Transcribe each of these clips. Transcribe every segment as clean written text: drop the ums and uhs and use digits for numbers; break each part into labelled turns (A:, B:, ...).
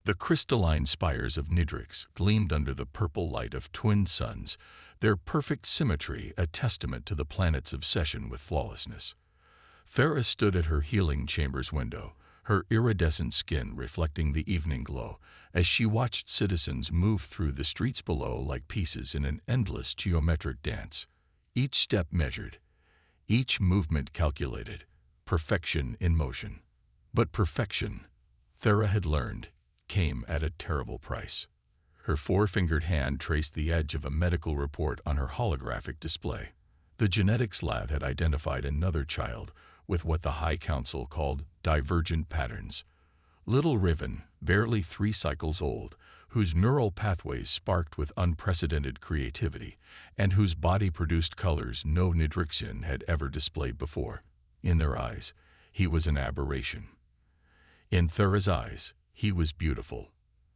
A: The crystalline spires of Nidrix gleamed under the purple light of twin suns, their perfect symmetry a testament to the planet's obsession with flawlessness. Thera stood at her healing chamber's window, her iridescent skin reflecting the evening glow, as she watched citizens move through the streets below like pieces in an endless geometric dance. Each step measured, each movement calculated, perfection in motion. But perfection, Thera had learned, came at a terrible price. Her four-fingered hand traced the edge of a medical report on her holographic display. The genetics lab had identified another child with what the High Council called divergent patterns. Little Riven, barely 3 cycles old, whose neural pathways sparked with unprecedented creativity, and whose body produced colors no Nidrixian had ever displayed before. In their eyes, he was an aberration. In Thera's eyes, he was beautiful.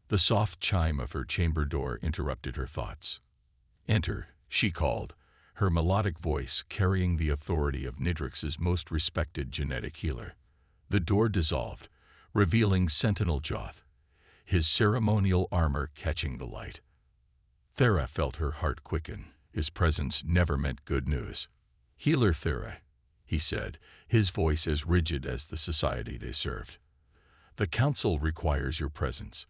A: The soft chime of her chamber door interrupted her thoughts. "Enter," she called, her melodic voice carrying the authority of Nidrix's most respected genetic healer. The door dissolved, revealing Sentinel Joth, his ceremonial armor catching the light. Thera felt her heart quicken. His presence never meant good news. "Healer Thera," he said, his voice as rigid as the society they served. "The Council requires your presence.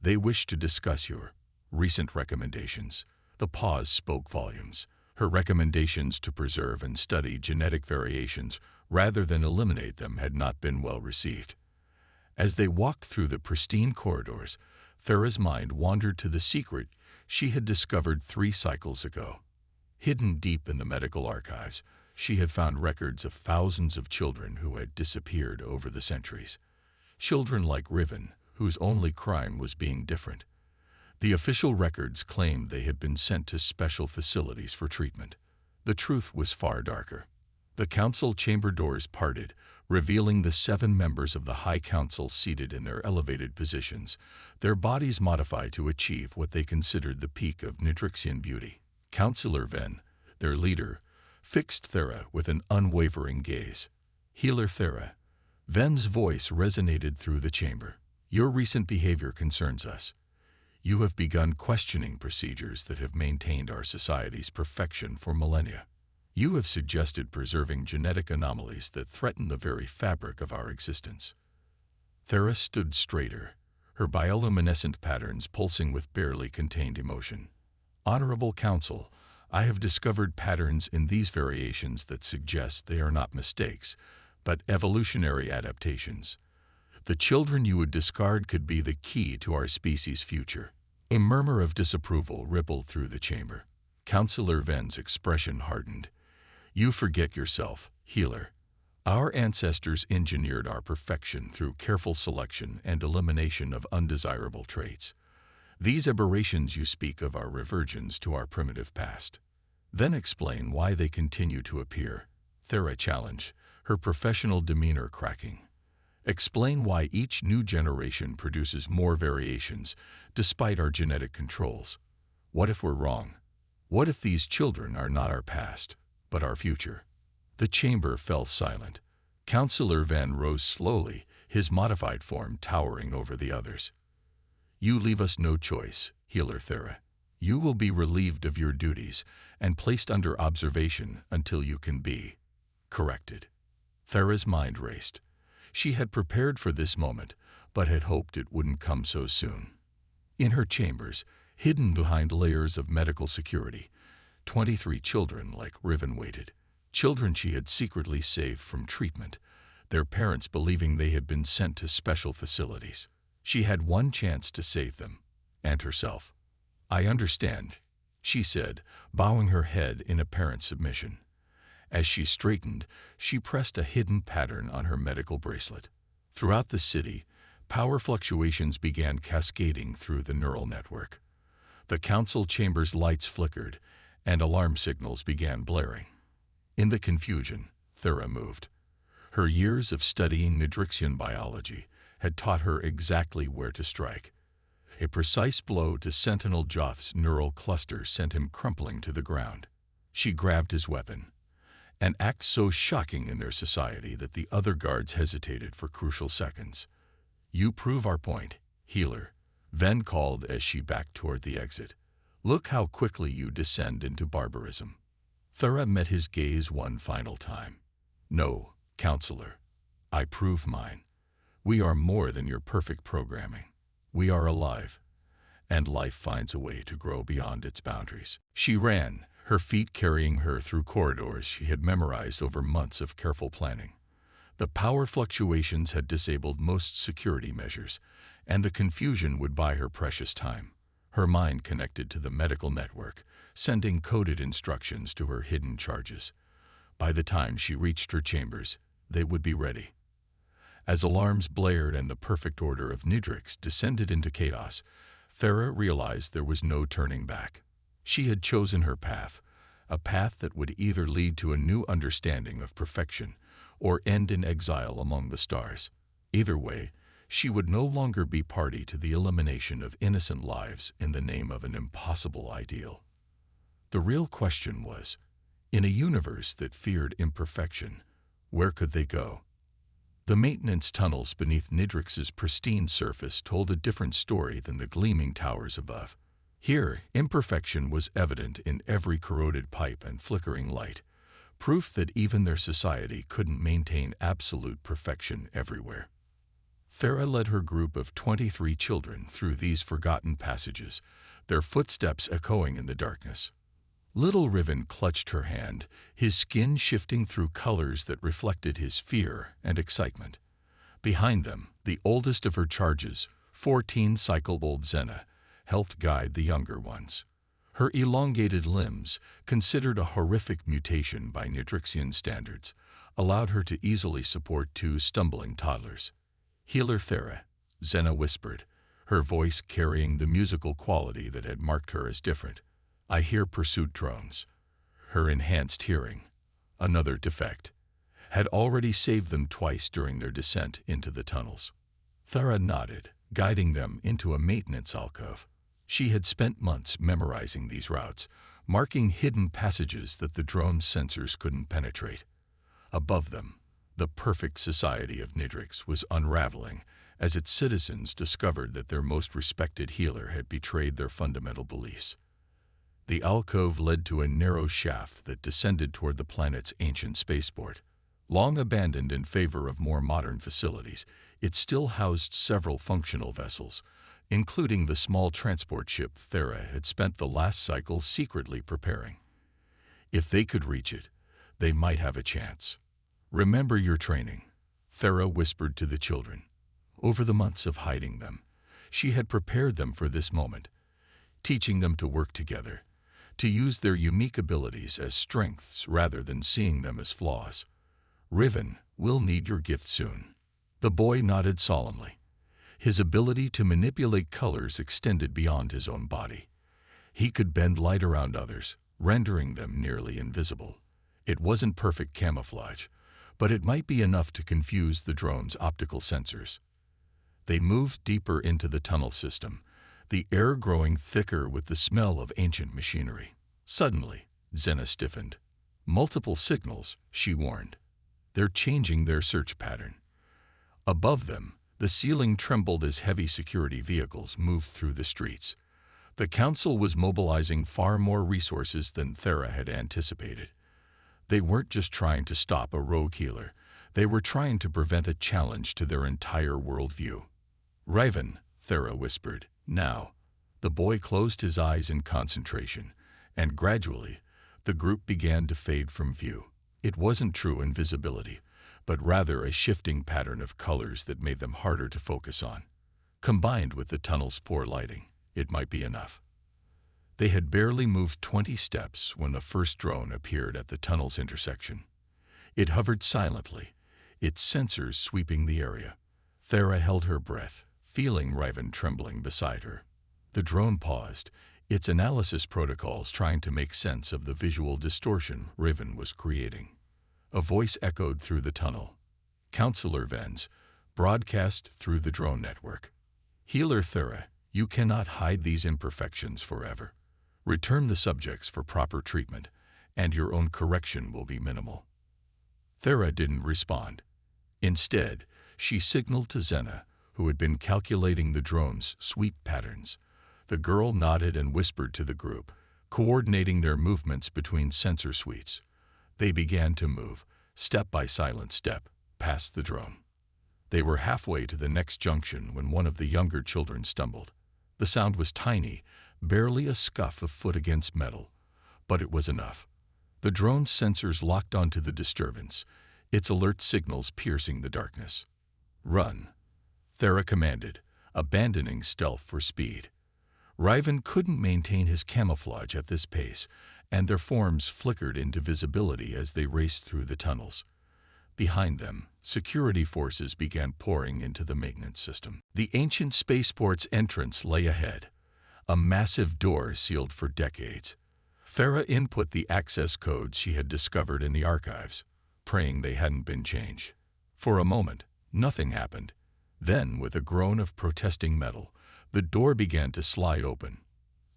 A: They wish to discuss your recent recommendations." The pause spoke volumes. Her recommendations to preserve and study genetic variations rather than eliminate them had not been well received. As they walked through the pristine corridors, Thera's mind wandered to the secret she had discovered 3 cycles ago. Hidden deep in the medical archives, she had found records of thousands of children who had disappeared over the centuries. Children like Riven, whose only crime was being different. The official records claimed they had been sent to special facilities for treatment. The truth was far darker. The council chamber doors parted, revealing the 7 members of the High Council seated in their elevated positions, their bodies modified to achieve what they considered the peak of Nidrixian beauty. Councillor Ven, their leader, fixed Thera with an unwavering gaze. "Healer Thera." Ven's voice resonated through the chamber. "Your recent behavior concerns us. You have begun questioning procedures that have maintained our society's perfection for millennia. You have suggested preserving genetic anomalies that threaten the very fabric of our existence." Thera stood straighter, her bioluminescent patterns pulsing with barely contained emotion. "Honorable Council, I have discovered patterns in these variations that suggest they are not mistakes, but evolutionary adaptations. The children you would discard could be the key to our species' future." A murmur of disapproval rippled through the chamber. Councillor Ven's expression hardened. "You forget yourself, Healer. Our ancestors engineered our perfection through careful selection and elimination of undesirable traits. These aberrations you speak of are reversions to our primitive past. Then explain why they continue to appear," Thera challenged, her professional demeanor cracking. "Explain why each new generation produces more variations, despite our genetic controls. What if we're wrong? What if these children are not our past, but our future?" The chamber fell silent. Councillor Ven rose slowly, his modified form towering over the others. "You leave us no choice, Healer Thera. You will be relieved of your duties and placed under observation until you can be corrected." Thera's mind raced. She had prepared for this moment, but had hoped it wouldn't come so soon. In her chambers, hidden behind layers of medical security, 23 children like Riven waited. Children she had secretly saved from treatment, their parents believing they had been sent to special facilities. She had one chance to save them, and herself. "I understand," she said, bowing her head in apparent submission. As she straightened, she pressed a hidden pattern on her medical bracelet. Throughout the city, power fluctuations began cascading through the neural network. The council chamber's lights flickered, and alarm signals began blaring. In the confusion, Thera moved. Her years of studying Nidrixian biology had taught her exactly where to strike. A precise blow to Sentinel Joth's neural cluster sent him crumpling to the ground. She grabbed his weapon, an act so shocking in their society that the other guards hesitated for crucial seconds. "You prove our point, Healer," Ven called as she backed toward the exit. "Look how quickly you descend into barbarism." Thera met his gaze one final time. "No, counselor. I prove mine. We are more than your perfect programming. We are alive, and life finds a way to grow beyond its boundaries." She ran, her feet carrying her through corridors she had memorized over months of careful planning. The power fluctuations had disabled most security measures, and the confusion would buy her precious time. Her mind connected to the medical network, sending coded instructions to her hidden charges. By the time she reached her chambers, they would be ready. As alarms blared and the perfect order of Nidrix descended into chaos, Thera realized there was no turning back. She had chosen her path, a path that would either lead to a new understanding of perfection or end in exile among the stars. Either way, she would no longer be party to the elimination of innocent lives in the name of an impossible ideal. The real question was, in a universe that feared imperfection, where could they go? The maintenance tunnels beneath Nidrix's pristine surface told a different story than the gleaming towers above. Here, imperfection was evident in every corroded pipe and flickering light, proof that even their society couldn't maintain absolute perfection everywhere. Thera led her group of 23 children through these forgotten passages, their footsteps echoing in the darkness. Little Riven clutched her hand, his skin shifting through colors that reflected his fear and excitement. Behind them, the oldest of her charges, 14-cycle-old Xena, helped guide the younger ones. Her elongated limbs, considered a horrific mutation by Nidrixian standards, allowed her to easily support 2 stumbling toddlers. "Healer Thera," Xena whispered, her voice carrying the musical quality that had marked her as different. "I hear pursuit drones." Her enhanced hearing, another defect, had already saved them twice during their descent into the tunnels. Thera nodded, guiding them into a maintenance alcove. She had spent months memorizing these routes, marking hidden passages that the drone's sensors couldn't penetrate. Above them, the perfect society of Nidrix was unraveling as its citizens discovered that their most respected healer had betrayed their fundamental beliefs. The alcove led to a narrow shaft that descended toward the planet's ancient spaceport. Long abandoned in favor of more modern facilities, it still housed several functional vessels, including the small transport ship Thera had spent the last cycle secretly preparing. If they could reach it, they might have a chance. "Remember your training," Thera whispered to the children. Over the months of hiding them, she had prepared them for this moment, teaching them to work together, to use their unique abilities as strengths rather than seeing them as flaws. "Riven, we'll need your gift soon." The boy nodded solemnly. His ability to manipulate colors extended beyond his own body. He could bend light around others, rendering them nearly invisible. It wasn't perfect camouflage, but it might be enough to confuse the drone's optical sensors. They moved deeper into the tunnel system, the air growing thicker with the smell of ancient machinery. Suddenly, Xena stiffened. "Multiple signals," she warned. "They're changing their search pattern." Above them, the ceiling trembled as heavy security vehicles moved through the streets. The Council was mobilizing far more resources than Thera had anticipated. They weren't just trying to stop a rogue healer. They were trying to prevent a challenge to their entire worldview. "Riven," Thera whispered, "now." The boy closed his eyes in concentration, and gradually, the group began to fade from view. It wasn't true invisibility, but rather a shifting pattern of colors that made them harder to focus on. Combined with the tunnel's poor lighting, it might be enough. They had barely moved 20 steps when the first drone appeared at the tunnel's intersection. It hovered silently, its sensors sweeping the area. Thera held her breath, feeling Riven trembling beside her. The drone paused, its analysis protocols trying to make sense of the visual distortion Riven was creating. A voice echoed through the tunnel. "Counselor Vens, broadcast through the drone network. Healer Thera, you cannot hide these imperfections forever. Return the subjects for proper treatment, and your own correction will be minimal." Thera didn't respond. Instead, she signaled to Xena, who had been calculating the drone's sweep patterns. The girl nodded and whispered to the group, coordinating their movements between sensor suites. They began to move, step by silent step, past the drone. They were halfway to the next junction when one of the younger children stumbled. The sound was tiny, barely a scuff of foot against metal, but it was enough. The drone's sensors locked onto the disturbance, its alert signals piercing the darkness. "Run," Thera commanded, abandoning stealth for speed. Riven couldn't maintain his camouflage at this pace, and their forms flickered into visibility as they raced through the tunnels. Behind them, security forces began pouring into the maintenance system. The ancient spaceport's entrance lay ahead, a massive door sealed for decades. Thera input the access codes she had discovered in the archives, praying they hadn't been changed. For a moment, nothing happened. Then, with a groan of protesting metal, the door began to slide open.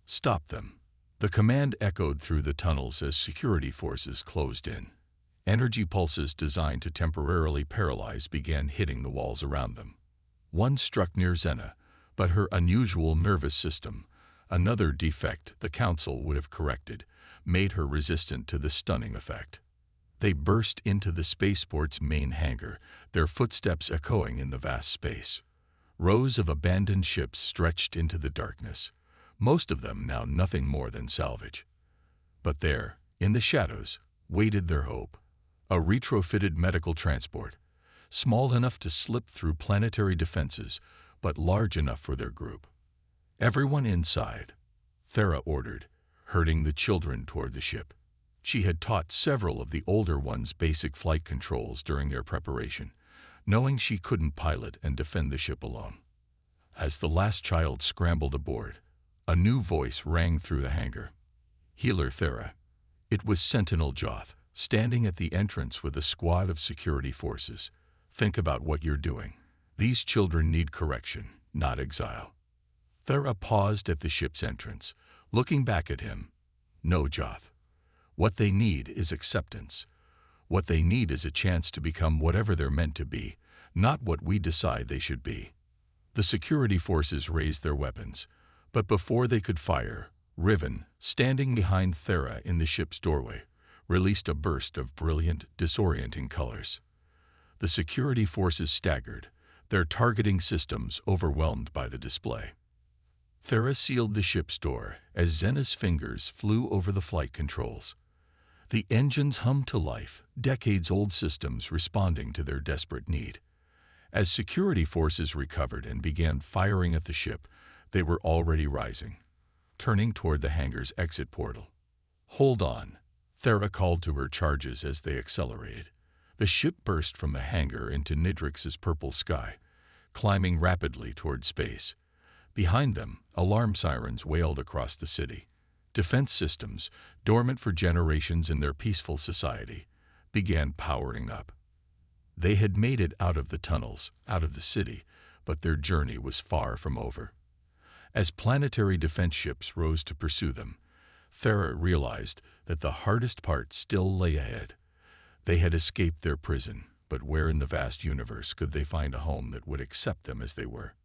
A: "Stop them." The command echoed through the tunnels as security forces closed in. Energy pulses designed to temporarily paralyze began hitting the walls around them. One struck near Xena, but her unusual nervous system, another defect the Council would have corrected, made her resistant to the stunning effect. They burst into the spaceport's main hangar, their footsteps echoing in the vast space. Rows of abandoned ships stretched into the darkness, most of them now nothing more than salvage. But there, in the shadows, waited their hope. A retrofitted medical transport, small enough to slip through planetary defenses, but large enough for their group. "Everyone inside," Thera ordered, herding the children toward the ship. She had taught several of the older ones basic flight controls during their preparation, knowing she couldn't pilot and defend the ship alone. As the last child scrambled aboard, a new voice rang through the hangar. "Healer Thera." It was Sentinel Joth, standing at the entrance with a squad of security forces. "Think about what you're doing. These children need correction, not exile." Thera paused at the ship's entrance, looking back at him. "No, Joth. What they need is acceptance. What they need is a chance to become whatever they're meant to be, not what we decide they should be." The security forces raised their weapons, but before they could fire, Riven, standing behind Thera in the ship's doorway, released a burst of brilliant, disorienting colors. The security forces staggered, their targeting systems overwhelmed by the display. Thera sealed the ship's door as Xena's fingers flew over the flight controls. The engines hummed to life, decades-old systems responding to their desperate need. As security forces recovered and began firing at the ship, they were already rising, turning toward the hangar's exit portal. "Hold on," Thera called to her charges as they accelerated. The ship burst from the hangar into Nidrix's purple sky, climbing rapidly toward space. Behind them, alarm sirens wailed across the city. Defense systems, dormant for generations in their peaceful society, began powering up. They had made it out of the tunnels, out of the city, but their journey was far from over. As planetary defense ships rose to pursue them, Thera realized that the hardest part still lay ahead. They had escaped their prison, but where in the vast universe could they find a home that would accept them as they were?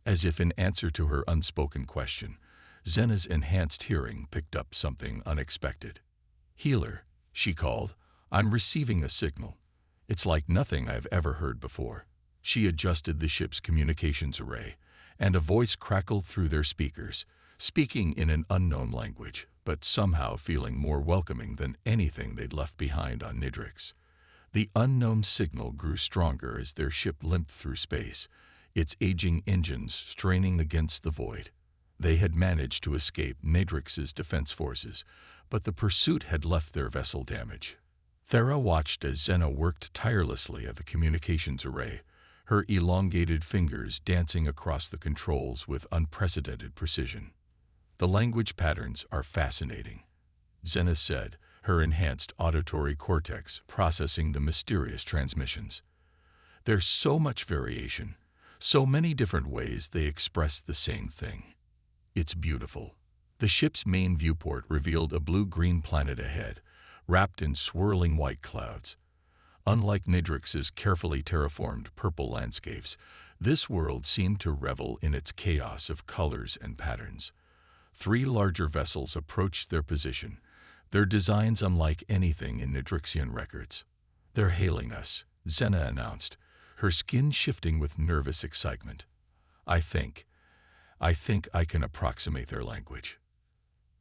A: As if in answer to her unspoken question, Xena's enhanced hearing picked up something unexpected. "Healer," she called, "I'm receiving a signal. It's like nothing I've ever heard before." She adjusted the ship's communications array, and a voice crackled through their speakers, speaking in an unknown language, but somehow feeling more welcoming than anything they'd left behind on Nidrix. The unknown signal grew stronger as their ship limped through space, its aging engines straining against the void. They had managed to escape Nidrix's defense forces, but the pursuit had left their vessel damaged. Thera watched as Xena worked tirelessly at the communications array, her elongated fingers dancing across the controls with unprecedented precision. "The language patterns are fascinating," Xena said, her enhanced auditory cortex processing the mysterious transmissions. "There's so much variation, so many different ways they express the same thing. It's beautiful." The ship's main viewport revealed a blue-green planet ahead, wrapped in swirling white clouds. Unlike Nidrix's carefully terraformed purple landscapes, This world seemed to revel in its chaos of colors and patterns. 3 larger vessels approached their position, their designs unlike anything in Nidrixian records. "They're hailing us," Zena announced, her skin shifting with nervous excitement. I think I can approximate their language."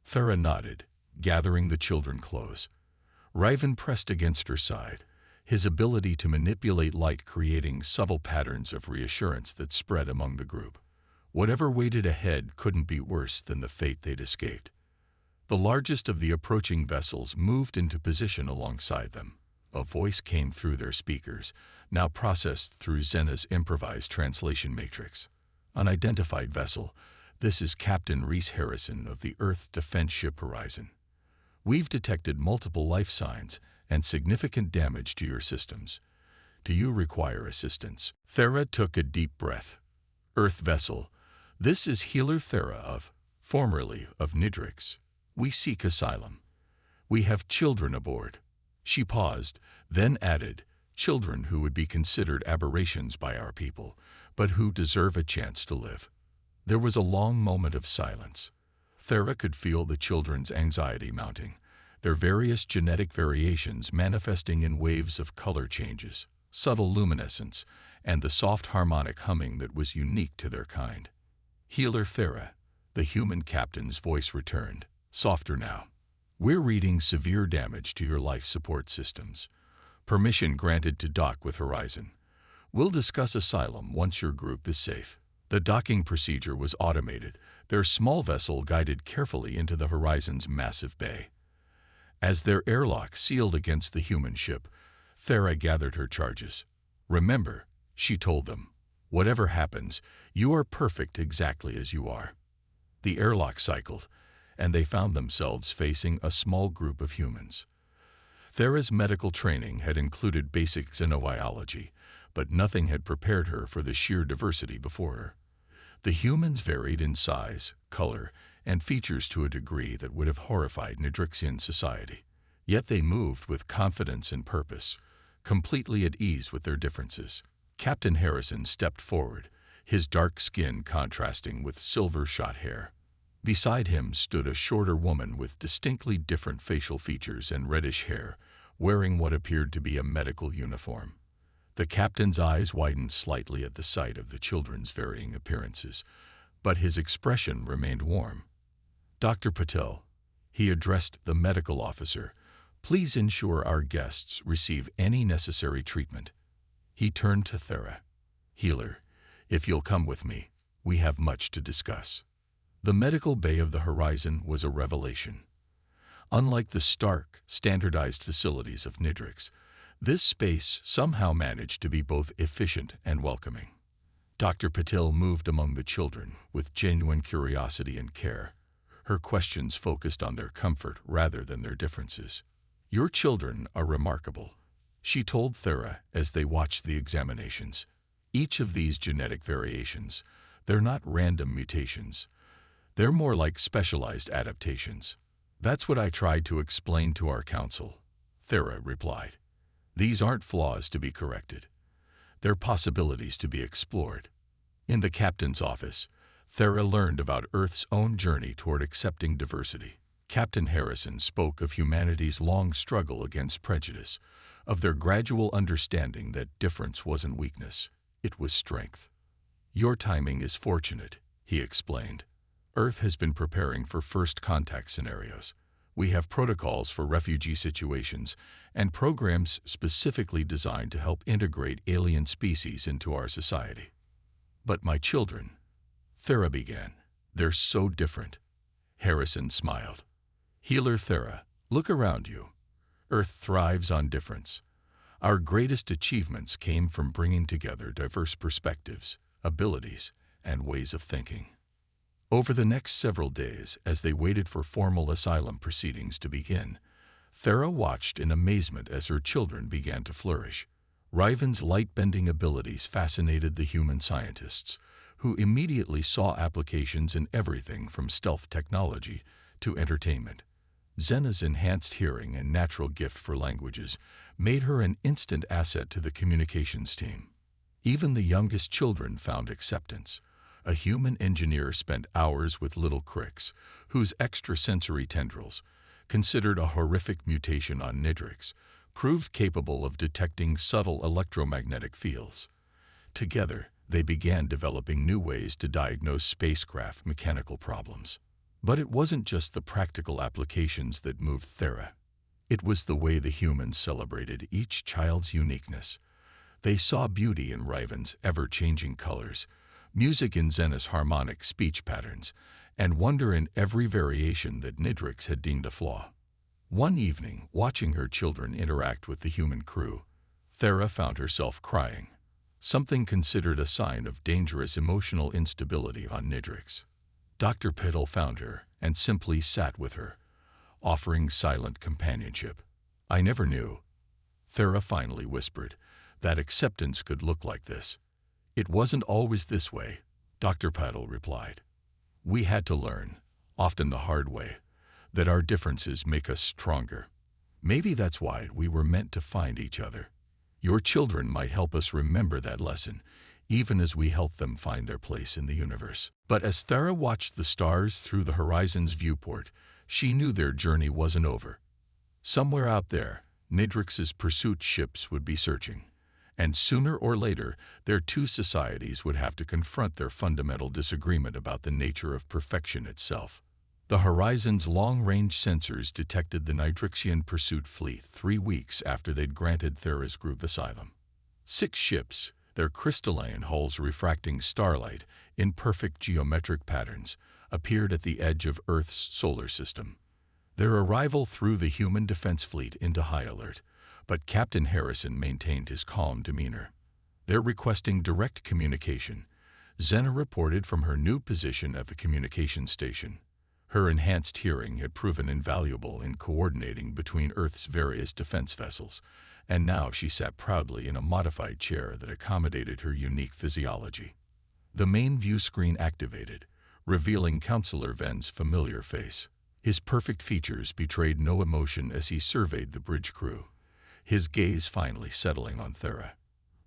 A: Thera nodded, gathering the children close. Riven pressed against her side, his ability to manipulate light creating subtle patterns of reassurance that spread among the group. Whatever waited ahead couldn't be worse than the fate they'd escaped. The largest of the approaching vessels moved into position alongside them. A voice came through their speakers, now processed through Zena's improvised translation matrix. "Unidentified vessel, this is Captain Reese Harrison of the Earth Defense Ship Horizon. We've detected multiple life signs and significant damage to your systems. Do you require assistance?" Thera took a deep breath. "Earth vessel, this is Healer Thera formerly of Nidrix. We seek asylum. We have children aboard." She paused, then added, "Children who would be considered aberrations by our people, but who deserve a chance to live." There was a long moment of silence. Thera could feel the children's anxiety mounting, their various genetic variations manifesting in waves of color changes, subtle luminescence, and the soft harmonic humming that was unique to their kind. "Healer Thera," the human captain's voice returned, softer now. "We're reading severe damage to your life support systems. Permission granted to dock with Horizon. We'll discuss asylum once your group is safe." The docking procedure was automated, their small vessel guided carefully into the Horizon's massive bay. As their airlock sealed against the human ship, Thera gathered her charges. "Remember," she told them, "whatever happens, you are perfect exactly as you are." The airlock cycled, and they found themselves facing a small group of humans. Thera's medical training had included basic xenobiology, but nothing had prepared her for the sheer diversity before her. The humans varied in size, color, and features to a degree that would have horrified Nidrixian society. Yet they moved with confidence and purpose, completely at ease with their differences. Captain Harrison stepped forward, his dark skin contrasting with silver-shot hair. Beside him stood a shorter woman with distinctly different facial features and reddish hair, wearing what appeared to be a medical uniform. The captain's eyes widened slightly at the sight of the children's varying appearances, but his expression remained warm. "Dr. Patel," he addressed the medical officer, "please ensure our guests receive any necessary treatment." He turned to Thera. "Healer, if you'll come with me, we have much to discuss." The medical bay of the Horizon was a revelation. Unlike the stark, standardized facilities of Nidrix, this space somehow managed to be both efficient and welcoming. Dr. Patel moved among the children with genuine curiosity and care. Her questions focused on their comfort rather than their differences. "Your children are remarkable," she told Thera as they watched the examinations. "Each of these genetic variations, they're not random mutations. They're more like specialized adaptations." "That's what I tried to explain to our council," Thera replied. "These aren't flaws to be corrected. They're possibilities to be explored." In the captain's office, Thera learned about Earth's own journey toward accepting diversity. Captain Harrison spoke of humanity's long struggle against prejudice, of their gradual understanding that difference wasn't weakness, it was strength. "Your timing is fortunate," he explained. "Earth has been preparing for first contact scenarios. We have protocols for refugee situations and programs specifically designed to help integrate alien species into our society." "But my children," Thera began, "they're so different." Harrison smiled. "Healer Thera, look around you. Earth thrives on difference. Our greatest achievements came from bringing together diverse perspectives, abilities, and ways of thinking." Over the next several days, as they waited for formal asylum proceedings to begin, Thera watched in amazement as her children began to flourish. Riven's light-bending abilities fascinated the human scientists, who immediately saw applications in everything from stealth technology to entertainment. Zena's enhanced hearing and natural gift for languages made her an instant asset to the communications team. Even the youngest children found acceptance. A human engineer spent hours with little Cricks, whose extrasensory tendrils, considered a horrific mutation on Nidrix, proved capable of detecting subtle electromagnetic fields. Together, they began developing new ways to diagnose spacecraft mechanical problems. But it wasn't just the practical applications that moved Thera. It was the way the humans celebrated each child's uniqueness. They saw beauty in Riven's ever-changing colors, music in Zena's harmonic speech patterns, and wonder in every variation that Nidrix had deemed a flaw. One evening, watching her children interact with the human crew, Thera found herself crying, something considered a sign of dangerous emotional instability on Nidrix. Dr. Piddle found her and simply sat with her, offering silent companionship. "I never knew," Thera finally whispered, "that acceptance could look like this." "It wasn't always this way," Dr. Piddle replied. "We had to learn, often the hard way, that our differences make us stronger. Maybe that's why we were meant to find each other. Your children might help us remember that lesson, even as we help them find their place in the universe." But as Thera watched the stars through the horizon's viewport, she knew their journey wasn't over. Somewhere out there, Nidrix's pursuit ships would be searching, and sooner or later, their two societies would have to confront their fundamental disagreement about the nature of perfection itself. The Horizon's long-range sensors detected the Nidrixian pursuit fleet 3 weeks after they'd granted Thera's group asylum. 6 ships, their crystalline hulls refracting starlight in perfect geometric patterns, appeared at the edge of Earth's solar system. Their arrival threw the human defense fleet into high alert, but Captain Harrison maintained his calm demeanor. "They're requesting direct communication," Zena reported from her new position at the communication station. Her enhanced hearing had proven invaluable in coordinating between Earth's various defense vessels, and now she sat proudly in a modified chair that accommodated her unique physiology. The main view screen activated, revealing Counselor Ven's familiar face. His perfect features betrayed no emotion as he surveyed the bridge crew, his gaze finally settling on Thera.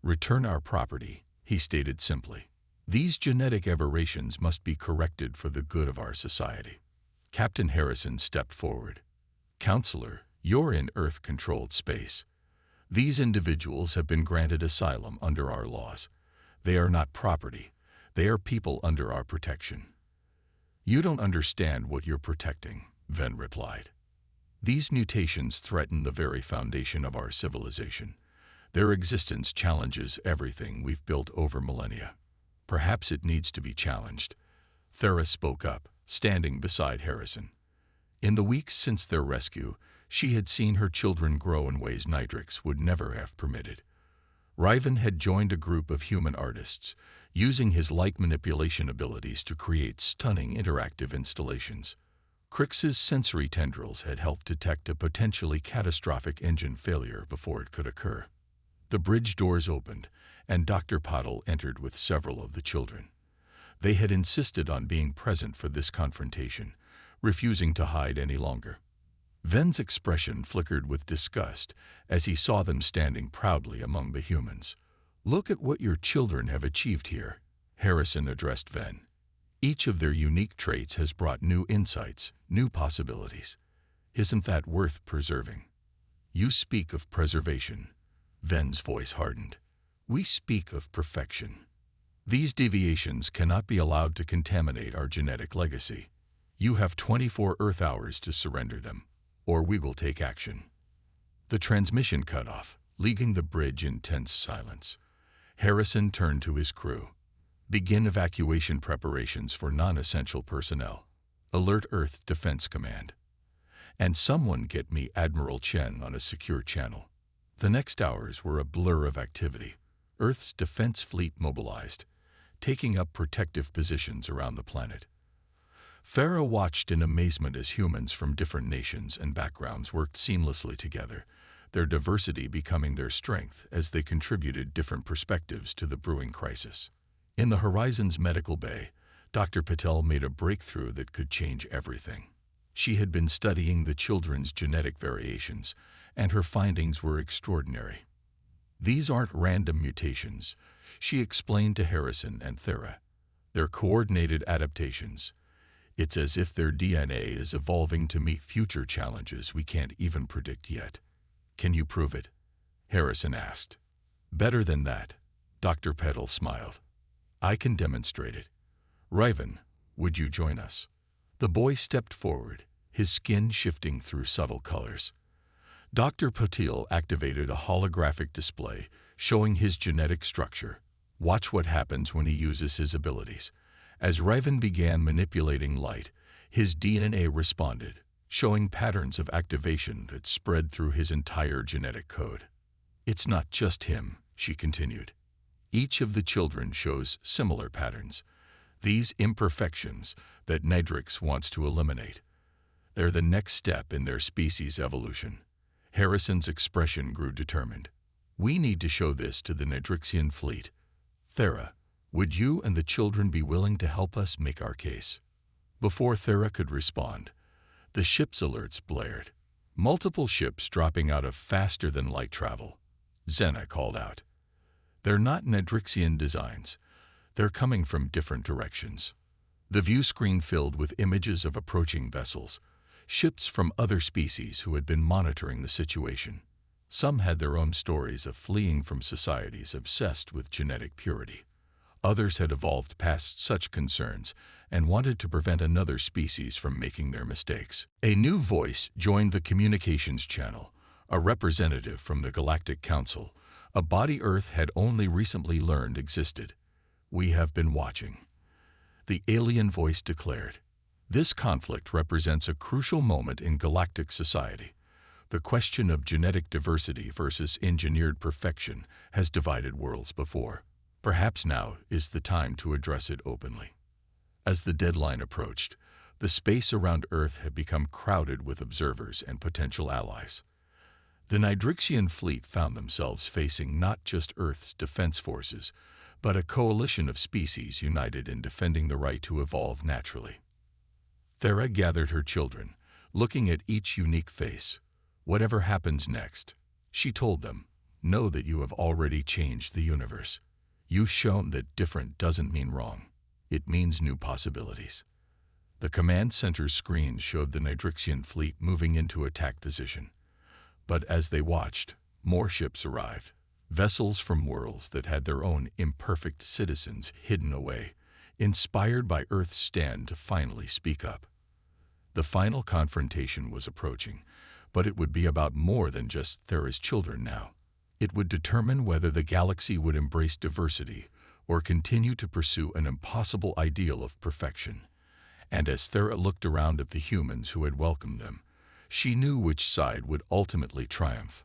A: "Return our property," he stated simply. "These genetic aberrations must be corrected for the good of our society." Captain Harrison stepped forward. "Counselor, you're in Earth-controlled space. These individuals have been granted asylum under our laws. They are not property. They are people under our protection." "You don't understand what you're protecting," Ven replied. "These mutations threaten the very foundation of our civilization. Their existence challenges everything we've built over millennia. Perhaps it needs to be challenged." Thera spoke up, standing beside Harrison. In the weeks since their rescue, she had seen her children grow in ways Nidrix would never have permitted. Riven had joined a group of human artists, using his light manipulation abilities to create stunning interactive installations. Crix's sensory tendrils had helped detect a potentially catastrophic engine failure before it could occur. The bridge doors opened, and Dr. Pottle entered with several of the children. They had insisted on being present for this confrontation, refusing to hide any longer. Ven's expression flickered with disgust as he saw them standing proudly among the humans. "Look at what your children have achieved here," Harrison addressed Ven. "Each of their unique traits has brought new insights, new possibilities. Isn't that worth preserving?" "You speak of preservation." Ven's voice hardened. "We speak of perfection. These deviations cannot be allowed to contaminate our genetic legacy. You have 24 Earth hours to surrender them, or we will take action." The transmission cut off, leaving the bridge in tense silence. Harrison turned to his crew. "Begin evacuation preparations for non-essential personnel. Alert Earth Defense Command. And someone get me Admiral Chen on a secure channel." The next hours were a blur of activity. Earth's defense fleet mobilized, taking up protective positions around the planet. Farah watched in amazement as humans from different nations and backgrounds worked seamlessly together, their diversity becoming their strength as they contributed different perspectives to the brewing crisis. In the Horizon's medical bay, Dr. Patel made a breakthrough that could change everything. She had been studying the children's genetic variations, and her findings were extraordinary. "These aren't random mutations," She explained to Harrison and Thera. Their coordinated adaptations. It's as if their DNA is evolving to meet future challenges we can't even predict yet. Can you prove it? Harrison asked. Better than that, Dr. Petal smiled. I can demonstrate it. Riven, would you join us? The boy stepped forward, his skin shifting through subtle colors. Dr. Patil activated a holographic display showing his genetic structure. Watch what happens when he uses his abilities. As Riven began manipulating light, his DNA responded, showing patterns of activation that spread through his entire genetic code. It's not just him, she continued. Each of the children shows similar patterns, these imperfections that Nidrix wants to eliminate. They're the next step in their species' evolution. Harrison's expression grew determined. We need to show this to the Nidrixian fleet. Thera, would you and the children be willing to help us make our case? Before Thera could respond, the ship's alerts blared. Multiple ships dropping out of faster-than-light travel. Xena called out. They're not Nidrixian designs. They're coming from different directions. The view screen filled with images of approaching vessels, ships from other species who had been monitoring the situation. Some had their own stories of fleeing from societies obsessed with genetic purity. Others had evolved past such concerns and wanted to prevent another species from making their mistakes. A new voice joined the communications channel, a representative from the Galactic Council, a body Earth had only recently learned existed. We have been watching. The alien voice declared. This conflict represents a crucial moment in galactic society. The question of genetic diversity versus engineered perfection has divided worlds before. Perhaps now is the time to address it openly. As the deadline approached, the space around Earth had become crowded with observers and potential allies. The Nidrixian fleet found themselves facing not just Earth's defense forces, but a coalition of species united in defending the right to evolve naturally. Thera gathered her children, looking at each unique face. Whatever happens next, she told them, know that you have already changed the universe. You've shown that different doesn't mean wrong. It means new possibilities. The command center screen showed the Nidrixian fleet moving into attack position. But as they watched, more ships arrived. Vessels from worlds that had their own imperfect citizens hidden away, inspired by Earth's stand to finally speak up. The final confrontation was approaching, but it would be about more than just Thera's children now. It would determine whether the galaxy would embrace diversity or continue to pursue an impossible ideal of perfection. And as Thera looked around at the humans who had welcomed them, she knew which side would ultimately triumph.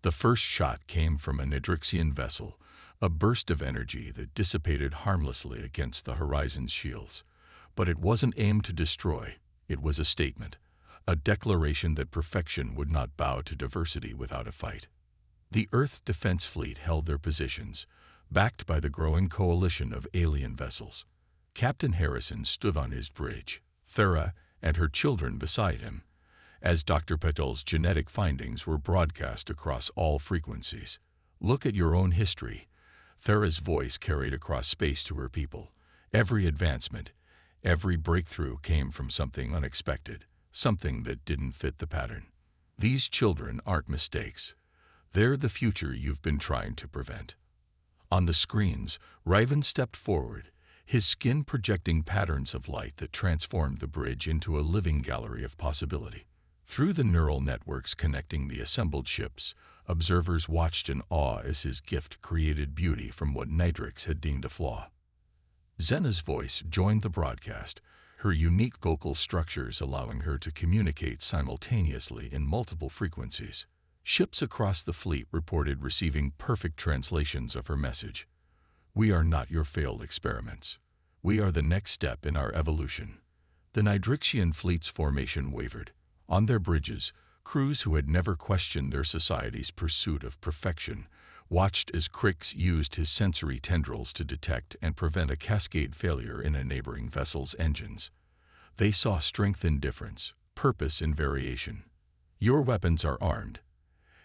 A: The first shot came from a Nidrixian vessel, a burst of energy that dissipated harmlessly against the horizon's shields. But it wasn't aimed to destroy, it was a statement, a declaration that perfection would not bow to diversity without a fight. The Earth Defense Fleet held their positions, backed by the growing coalition of alien vessels. Captain Harrison stood on his bridge, Thera and her children beside him, as Dr. Patil's genetic findings were broadcast across all frequencies. Look at your own history. Thera's voice carried across space to her people. Every advancement, every breakthrough came from something unexpected, something that didn't fit the pattern. These children aren't mistakes. They're the future you've been trying to prevent. On the screens, Riven stepped forward, his skin projecting patterns of light that transformed the bridge into a living gallery of possibility. Through the neural networks connecting the assembled ships, observers watched in awe as his gift created beauty from what Nidrix had deemed a flaw. Xena's voice joined the broadcast, her unique vocal structures allowing her to communicate simultaneously in multiple frequencies. Ships across the fleet reported receiving perfect translations of her message. We are not your failed experiments. We are the next step in our evolution. The Nidrixian fleet's formation wavered. On their bridges, crews who had never questioned their society's pursuit of perfection watched as Crix used his sensory tendrils to detect and prevent a cascade failure in a neighboring vessel's engines. They saw strength in difference, purpose in variation. Your weapons are armed.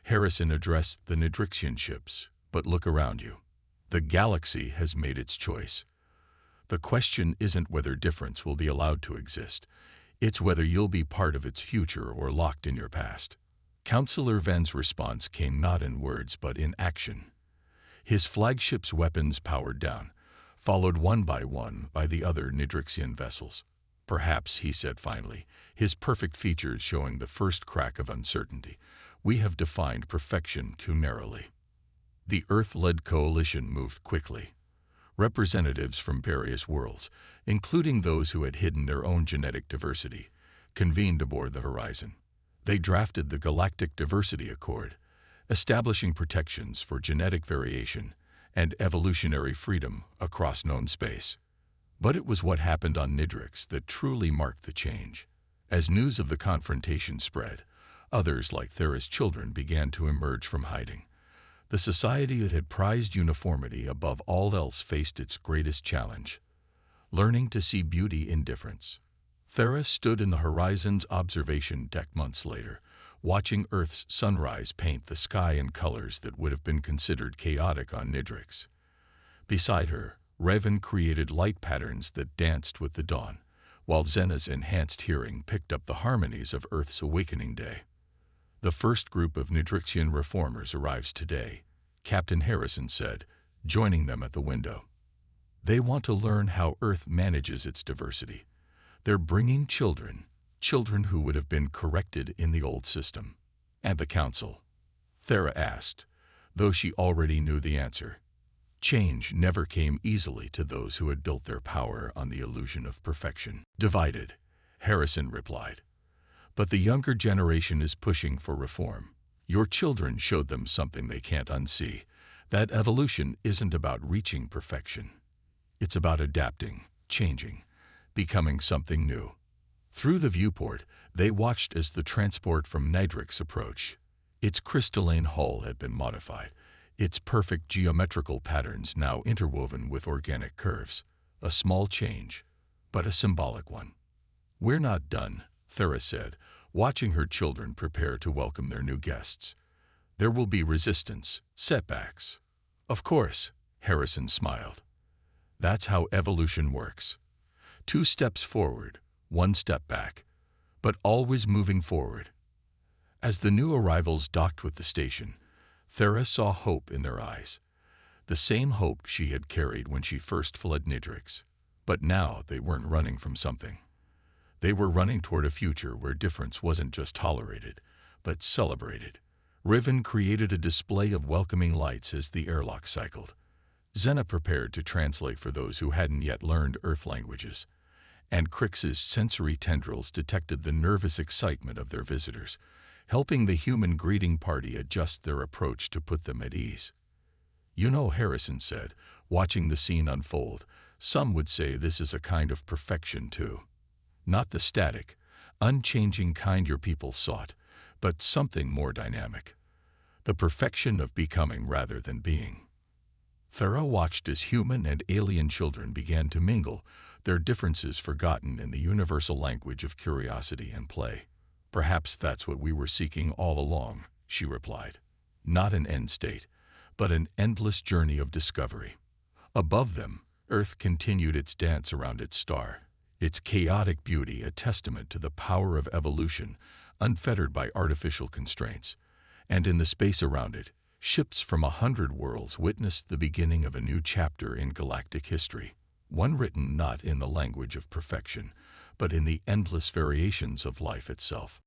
A: Harrison addressed the Nidrixian ships, but look around you. The galaxy has made its choice. The question isn't whether difference will be allowed to exist. It's whether you'll be part of its future or locked in your past. Counselor Ven's response came not in words but in action. His flagship's weapons powered down, followed one by the other Nidrixian vessels. Perhaps, he said finally, his perfect features showing the first crack of uncertainty, we have defined perfection too narrowly. The Earth-led coalition moved quickly. Representatives from various worlds, including those who had hidden their own genetic diversity, convened aboard the Horizon. They drafted the Galactic Diversity Accord, establishing protections for genetic variation and evolutionary freedom across known space. But it was what happened on Nidrix that truly marked the change. As news of the confrontation spread, others like Thera's children began to emerge from hiding. The society that had prized uniformity above all else faced its greatest challenge: learning to see beauty in difference. Thera stood in the Horizon's observation deck months later, watching Earth's sunrise paint the sky in colors that would have been considered chaotic on Nidrix. Beside her, Revan created light patterns that danced with the dawn, while Zena's enhanced hearing picked up the harmonies of Earth's awakening day. The first group of Nidrixian reformers arrives today, Captain Harrison said, joining them at the window. They want to learn how Earth manages its diversity. They're bringing children who would have been corrected in the old system. And the Council? Thera asked, though she already knew the answer. Change never came easily to those who had built their power on the illusion of perfection. Divided, Harrison replied. But the younger generation is pushing for reform. Your children showed them something they can't unsee. That evolution isn't about reaching perfection. It's about adapting, changing, becoming something new. Through the viewport, they watched as the transport from Nidrix approached. Its crystalline hull had been modified, its perfect geometrical patterns now interwoven with organic curves. A small change, but a symbolic one. We're not done, Thera said, watching her children prepare to welcome their new guests. There will be resistance, setbacks. Of course, Harrison smiled. That's how evolution works. 2 steps forward, 1 step back, but always moving forward. As the new arrivals docked with the station, Thera saw hope in their eyes. The same hope she had carried when she first fled Nidrix. But now they weren't running from something. They were running toward a future where difference wasn't just tolerated, but celebrated. Riven created a display of welcoming lights as the airlock cycled. Zena prepared to translate for those who hadn't yet learned Earth languages, and Crix's sensory tendrils detected the nervous excitement of their visitors, helping the human greeting party adjust their approach to put them at ease. You know, Harrison said, watching the scene unfold, some would say this is a kind of perfection too. Not the static, unchanging kind your people sought, but something more dynamic. The perfection of becoming rather than being. Thera watched as human and alien children began to mingle, their differences forgotten in the universal language of curiosity and play. Perhaps that's what we were seeking all along, she replied. Not an end state, but an endless journey of discovery. Above them, Earth continued its dance around its star, its chaotic beauty a testament to the power of evolution, unfettered by artificial constraints. And in the space around it, ships from 100 worlds witnessed the beginning of a new chapter in galactic history, one written not in the language of perfection, but in the endless variations of life itself.